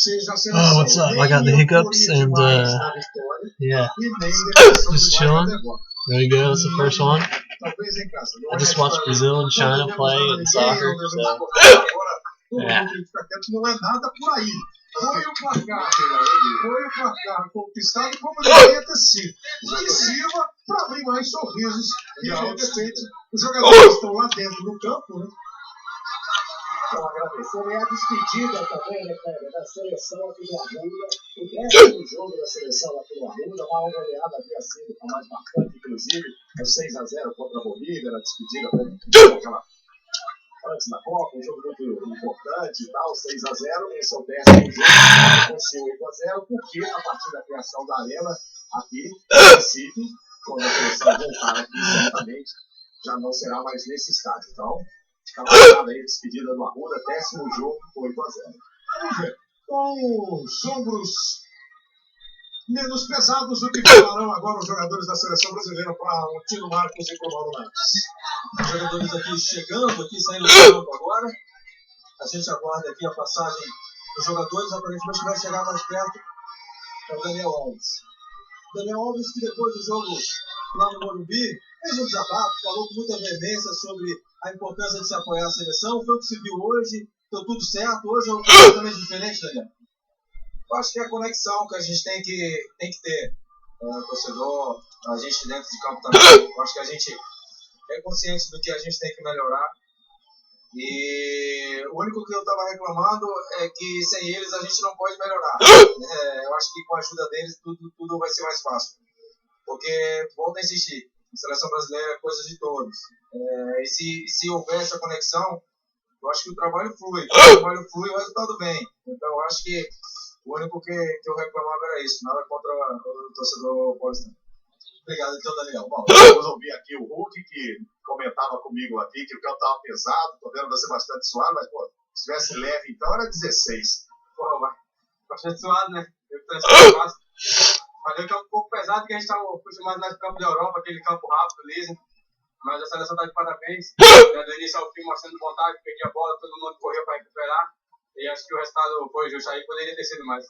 Oh, what's up? I got the hiccups and yeah, just chilling. There we go, that's the first one. I just watched Brazil and China play in soccer, so yeah. Foi o placar conquistado como deveria ter sido. Que sirva para abrir mais sorrisos e, de repente, os jogadores estão lá dentro do campo, né? Então, agradecer a despedida também, né, cara, da seleção aqui do Arruda. O 10º jogo da seleção aqui do Arruda, uma goleada havia sido a mais marcante, inclusive, o 6-0 contra a Bolívia, a despedida aquela antes da Copa, um jogo muito importante e tal, 6-0, esse é o 10º jogo, aconteceu 8-0, porque a partir da criação da Arena, aqui, no Recife, quando a seleção voltar aqui, certamente, já não será mais nesse estádio. Então, fica marcada aí a despedida do Arruda, 10º jogo, 8-0. Vamos ver, com os ombros menos pesados do que falarão agora os jogadores da seleção brasileira para o Tino Marcos e para o Mauro Mendes. Os jogadores aqui chegando, aqui saindo do campo agora. A gente aguarda aqui a passagem dos jogadores. Aparentemente vai chegar mais perto. É o Daniel Alves. Daniel Alves, que depois do jogo lá no Morumbi, fez um desabafo, falou com muita veemência sobre a importância de se apoiar a seleção. Foi o que se viu hoje, deu tudo certo. Hoje é completamente diferente, Daniel. Eu acho que é a conexão que a gente tem que ter. O torcedor, a gente dentro de campo também. Eu acho que a gente é consciente do que a gente tem que melhorar. E o único que eu estava reclamando é que sem eles a gente não pode melhorar. Eu acho que com a ajuda deles tudo vai ser mais fácil. Porque, volto a insistir, a seleção brasileira é coisa de todos. E se houver essa conexão, eu acho que o trabalho flui. O resultado vem. Então eu acho que o único que eu reclamava era isso, nada contra o torcedor paulistano. Obrigado, então, Daniel. Bom, vamos ouvir aqui o Hulk, que comentava comigo aqui, que o campo estava pesado, tô vendo você bastante suado, mas, pô, se tivesse leve, então era 16. Porra, vai. Bastante suado, né? Eu tô fácil. Falei que é um pouco pesado, porque a gente estava acostumado mais no campo da Europa, aquele campo rápido, liso. Mas a seleção está de parabéns. Do início ao fim, mostrando vontade, peguei a bola, todo mundo correu para recuperar. E acho que o resultado foi justo aí, poderia ter sido mais.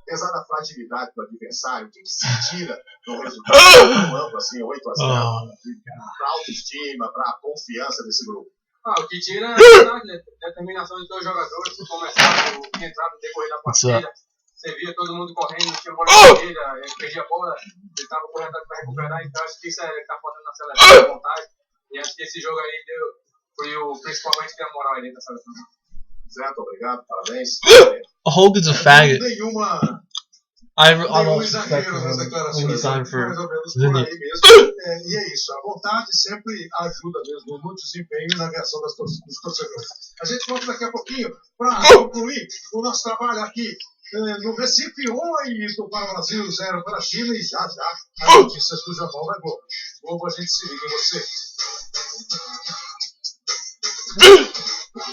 Apesar da fragilidade do adversário, o que se tira do resultado tão amplo, assim, 8-0, para a autoestima, para a confiança desse grupo? O que tira é a determinação de todos os jogadores, que começaram, que entraram no decorrer da partida. Você via todo mundo correndo, tinha bola na partida, ele perdia a bola, ele estava correndo para recuperar, então acho que isso é que está faltando na seleção, de vontade. E acho que esse jogo aí foi o principalmente que a moral aí da seleção. Certo, obrigado, parabéns. Hogan's a faggot. Nenhuma I almost respect exagero nas him declarações. when he signed for Mais ou menos por the aí mesmo. E é isso, a vontade sempre ajuda mesmo no desempenho e na reação dos torcedores. A gente volta daqui a pouquinho para concluir o nosso trabalho aqui no Recife. 8 para o Brasil, 0 para a China, e já as notícias do Jornal da Globo. Globo, a gente se liga em você.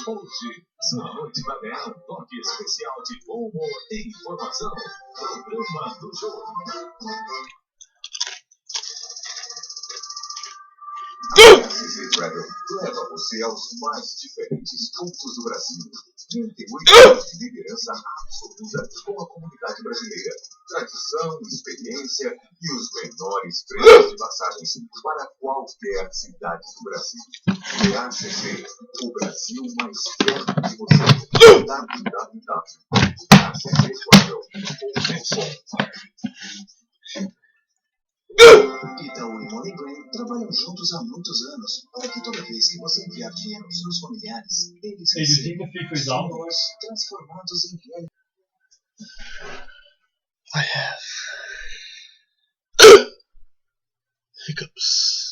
Hoje, sua noite vai ganhar um toque especial de humor e informação. Programa do Jogo. A CC Travel leva você aos mais diferentes pontos do Brasil. 38 anos de liderança absoluta com a comunidade brasileira. Tradição, experiência e os menores preços de passagens para qualquer cidade do Brasil. VACC, o Brasil mais perto de você. www.actravel.com. Itaú e MoneyGram trabalham juntos há muitos anos para que toda vez que você enviar dinheiro aos seus familiares, eles recebam dinheiros transformados em reais. I have hiccups.